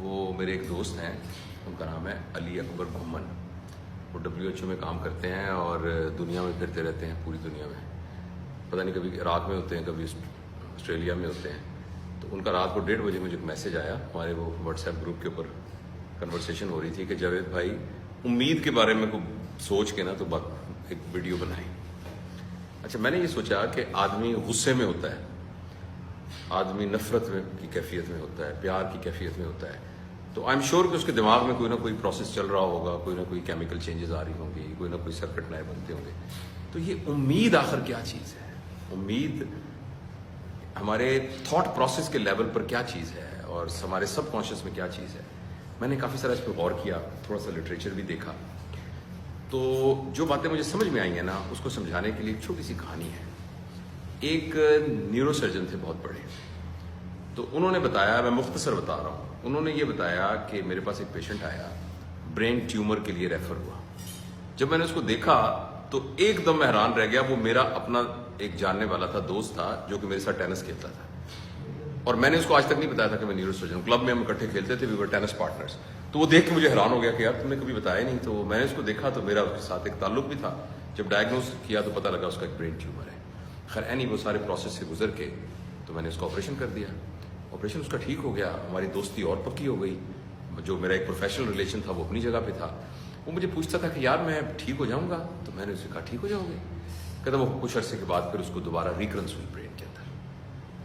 وہ میرے ایک دوست ہیں, ان کا نام ہے علی اکبر بھمن. وہ WHO میں کام کرتے ہیں اور دنیا میں پھرتے رہتے ہیں, پوری دنیا میں. پتہ نہیں کبھی عراق میں ہوتے ہیں, کبھی آسٹریلیا میں ہوتے ہیں. تو ان کا رات کو 1:30 بجے مجھے ایک میسج آیا, ہمارے وہ واٹس ایپ گروپ کے اوپر کنورسیشن ہو رہی تھی کہ جاوید بھائی امید کے بارے میں کوئی سوچ کے نا تو ایک ویڈیو بنائی. اچھا, میں نے یہ سوچا کہ آدمی غصے میں ہوتا ہے, آدمی نفرت کی کیفیت میں ہوتا ہے, پیار کی کیفیت میں ہوتا ہے, تو آئی ایم شیور کہ اس کے دماغ میں کوئی نہ کوئی پروسیس چل رہا ہوگا, کوئی نہ کوئی کیمیکل چینجز آ رہی ہوں گی, کوئی نہ کوئی سرکٹ نئے بنتے ہوں گے. تو یہ امید آخر کیا چیز ہے؟ امید ہمارے تھاٹ پروسیس کے لیول پر کیا چیز ہے اور ہمارے سب کانشیس میں کیا چیز ہے؟ میں نے کافی سارا اس پہ غور کیا, تھوڑا سا لٹریچر بھی دیکھا. تو جو باتیں مجھے سمجھ میں آئی ہیں نا, اس کو سمجھانے کے لیے ایک چھوٹی سی کہانی ہے. ایک نیورو سرجن تھے بہت بڑے, تو انہوں نے بتایا, میں مختصر بتا رہا ہوں, انہوں نے یہ بتایا کہ میرے پاس ایک پیشنٹ آیا, برین ٹیومر کے لیے ریفر ہوا. جب میں نے اس کو دیکھا تو ایک دم میں حیران رہ گیا. وہ میرا اپنا ایک جاننے والا تھا, دوست تھا, جو کہ میرے ساتھ ٹینس کھیلتا تھا. اور میں نے اس کو آج تک نہیں بتایا تھا کہ میں نیورو سرجن, کلب میں ہم اکٹھے کھیلتے تھے, وی ور ٹینس پارٹنرز. تو وہ دیکھ کے مجھے حیران ہو گیا کہ یار تم نے کبھی بتایا نہیں. تو میں نے اس کو دیکھا تو میرا اس کے ساتھ ایک تعلق بھی تھا. جب ڈائگنوز کیا تو پتہ لگا اس کا ایک برین ٹیومر ہے. خیر وہ سارے پروسیس سے گزر کے تو میں نے اس کو آپریشن کر دیا. آپریشن اس کا ٹھیک ہو گیا, ہماری دوستی اور پکی ہو گئی. جو میرا ایک پروفیشنل ریلیشن تھا وہ اپنی جگہ پہ تھا. وہ مجھے پوچھتا تھا کہ یار میں ٹھیک ہو جاؤں گا؟ تو میں نے اسے کہا ٹھیک ہو جاؤ گے. کہتا وہ کچھ عرصے کے بعد پھر اس کو دوبارہ ریکرنس ہوئی برین کے اندر.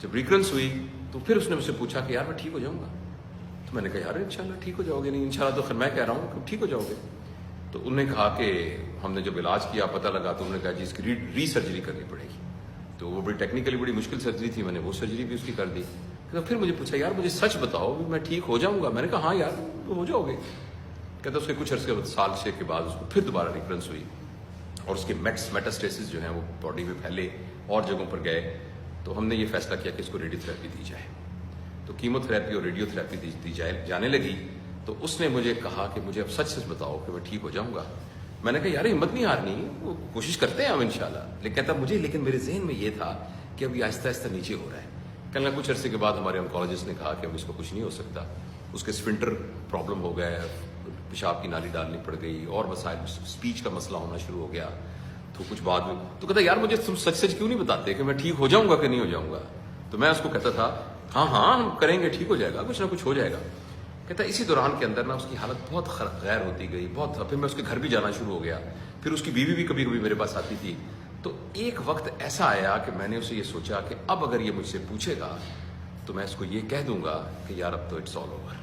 جب ریکرنس ہوئی تو پھر اس نے مجھ سے پوچھا کہ یار میں ٹھیک ہو جاؤں گا؟ تو میں نے کہا یار انشاءاللہ ٹھیک ہو جاؤ گے. نہیں انشاءاللہ تو میں کہہ رہا ہوں کہ ٹھیک ہو جاؤ گے. تو انہوں نے کہا کہ ہم نے جب علاج کیا پتہ لگا تو انہوں نے کہا جی اس کی ری سرجری کرنی پڑے گی. تو وہ بڑی ٹیکنیکلی بڑی مشکل سرجری تھی, میں نے وہ سرجری بھی اس کی کر دی. تو پھر مجھے پوچھا یار مجھے سچ بتاؤ میں ٹھیک ہو جاؤں گا؟ میں نے کہا ہاں یار تو ہو جاؤ گے. کہتا اس کے کچھ عرصے سال 6 کے بعد اس کو پھر دوبارہ ریکرنس ہوئی اور اس کے میٹاسٹیسس جو ہیں وہ باڈی میں پھیلے اور جگہوں پر گئے. تو ہم نے یہ فیصلہ کیا کہ اس کو ریڈیو تھراپی دی جائے. تو کیمو تھراپی اور ریڈیو تھراپی دی جانے لگی. تو اس نے مجھے کہا کہ مجھے اب سچ بتاؤ کہ میں ٹھیک ہو جاؤں گا. میں نے کہا یار ہمت نہیں ہارنی, وہ کوشش کرتے ہیں ہم انشاءاللہ. لیکن کہتا لیکن میرے ذہن میں یہ تھا کہ اب یہ آہستہ آہستہ نیچے ہو رہا ہے. کہنا کچھ عرصے کے بعد ہمارے آنکولوجسٹ نے کہا کہ اب اس کو کچھ نہیں ہو سکتا, اس کے اسفنٹر پرابلم ہو گیا, پیشاب کی نالی ڈالنی پڑ گئی اور مسائل, اسپیچ کا مسئلہ ہونا شروع ہو گیا. تو کچھ بعد میں تو کہتا یار مجھے تم سچ کیوں نہیں بتاتے کہ میں ٹھیک ہو جاؤں گا کہ نہیں ہو جاؤں گا؟ تو میں اس کو کہتا تھا ہاں ہم کریں گے, ٹھیک ہو جائے گا, کچھ نہ کچھ ہو جائے گا. کہتا اسی دوران کے اندر نا اس کی حالت بہت غیر ہوتی گئی, بہت. پھر میں اس کے گھر بھی جانا شروع ہو گیا. پھر اس کی بیوی بھی کبھی کبھی میرے پاس آتی تھی. تو ایک وقت ایسا آیا کہ میں نے اسے یہ سوچا کہ اب اگر یہ مجھ سے پوچھے گا تو میں اس کو یہ کہہ دوں گا کہ یار اب تو اٹس آل اوور.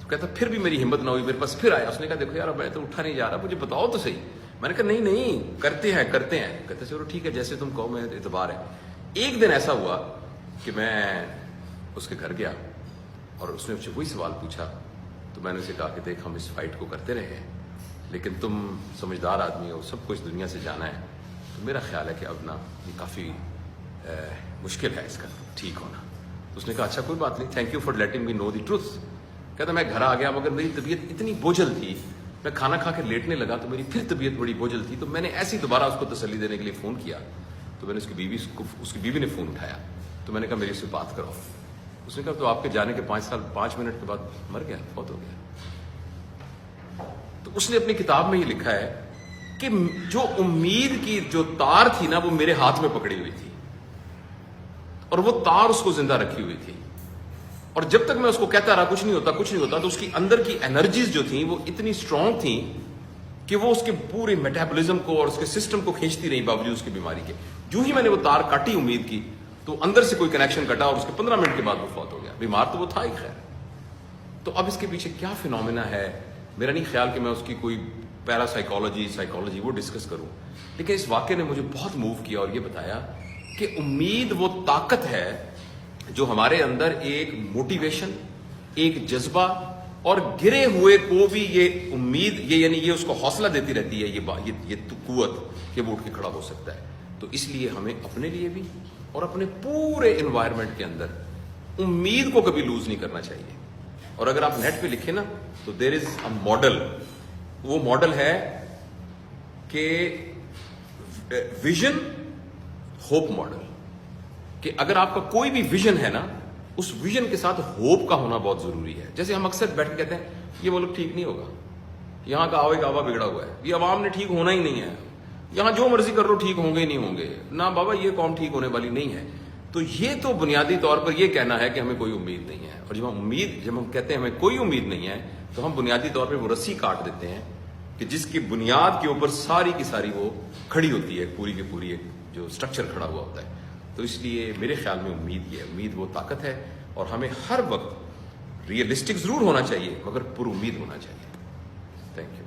تو کہتا پھر بھی میری ہمت نہ ہوئی, میرے پاس پھر آیا. اس نے کہا دیکھو یار میں تو اٹھا نہیں جا رہا, مجھے بتاؤ تو صحیح. میں نے کہا نہیں کرتے ہیں. کہتے چلو ٹھیک ہے جیسے تم کہو, میں اعتبار ہے. ایک دن ایسا ہوا کہ میں اس کے گھر گیا اور اس نے مجھ سے وہی سوال پوچھا. تو میں نے اسے کہا کہ دیکھ ہم اس فائٹ کو کرتے رہے ہیں, لیکن تم سمجھدار آدمی ہو, سب کچھ دنیا سے جانا ہے, تو میرا خیال ہے کہ اب نا یہ کافی مشکل ہے اس کا ٹھیک ہونا. تو اس نے کہا اچھا کوئی بات نہیں, thank you for letting me know the truth. کہتا میں گھر آ گیا مگر میری طبیعت اتنی بوجھل تھی, میں کھانا کھا کے لیٹنے لگا تو میری پھر طبیعت بڑی بوجھل تھی. تو میں نے ایسی دوبارہ اس کو تسلی دینے کے لیے فون کیا. تو میں نے اس کی بیوی نے فون اٹھایا. تو میں نے کہا میری سے بات کرو. اس نے کہا تو آپ کے جانے کے 5 منٹ کے بعد مر گیا, فوت ہو گیا. تو اس نے اپنی کتاب میں یہ لکھا ہے کہ جو امید کی جو تار تھی نا وہ میرے ہاتھ میں پکڑی ہوئی تھی اور وہ تار اس کو زندہ رکھی ہوئی تھی. اور جب تک میں اس کو کہتا رہا کچھ نہیں ہوتا, تو اس کی اندر کی انرجیز جو تھیں وہ اتنی اسٹرانگ تھیں کہ وہ اس کے پورے میٹابولزم کو اور اس کے سسٹم کو کھینچتی رہی باوجود اس کی بیماری کے. جو ہی میں نے وہ تار کاٹی امید کی تو اندر سے کوئی کنیکشن کٹا اور اس کے 15 منٹ کے بعد وہ فوت ہو گیا. بیمار تو وہ تھا ہی خیر. تو اب اس کے پیچھے کیا فینومینا ہے, میرا نہیں خیال کہ میں اس کی کوئی پیرا سائیکالوجی وہ ڈسکس کروں, لیکن اس واقعے نے مجھے بہت موو کیا اور یہ بتایا کہ امید وہ طاقت ہے جو ہمارے اندر ایک موٹیویشن, ایک جذبہ اور گرے ہوئے کو بھی یہ امید یعنی یہ اس کو حوصلہ دیتی رہتی ہے, یہ قوت کہ وہ اٹھ کے کھڑا ہو سکتا ہے. تو اس لیے ہمیں اپنے لیے بھی اور اپنے پورے انوائرمنٹ کے اندر امید کو کبھی لوز نہیں کرنا چاہیے. اور اگر آپ نیٹ پہ لکھیں نا تو دیر از اے ماڈل, وہ ماڈل ہے کہ ویژن ہوپ ماڈل, کہ اگر آپ کا کوئی بھی ویژن ہے نا اس ویژن کے ساتھ ہوپ کا ہونا بہت ضروری ہے. جیسے ہم اکثر بیٹھ کے کہتے ہیں یہ ملک ٹھیک نہیں ہوگا, یہاں کا آوے گاوا بگڑا ہوا ہے, یہ عوام نے ٹھیک ہونا ہی نہیں ہے, یہاں جو مرضی کر لو ٹھیک ہوں گے ہی نہیں ہوں گے, نہ بابا یہ قوم ٹھیک ہونے والی نہیں ہے. تو یہ تو بنیادی طور پر یہ کہنا ہے کہ ہمیں کوئی امید نہیں ہے. اور جب ہم کہتے ہیں ہمیں کوئی امید نہیں ہے تو ہم بنیادی طور پہ وہ رسی کاٹ دیتے ہیں کہ جس کی بنیاد کے اوپر ساری کی ساری وہ کھڑی ہوتی ہے, پوری کی پوری ایک جو اسٹرکچر کھڑا ہوا ہوتا ہے. تو اس لیے میرے خیال میں امید وہ طاقت ہے, اور ہمیں ہر وقت ریئلسٹک ضرور ہونا چاہیے مگر پر امید ہونا چاہیے. Thank you.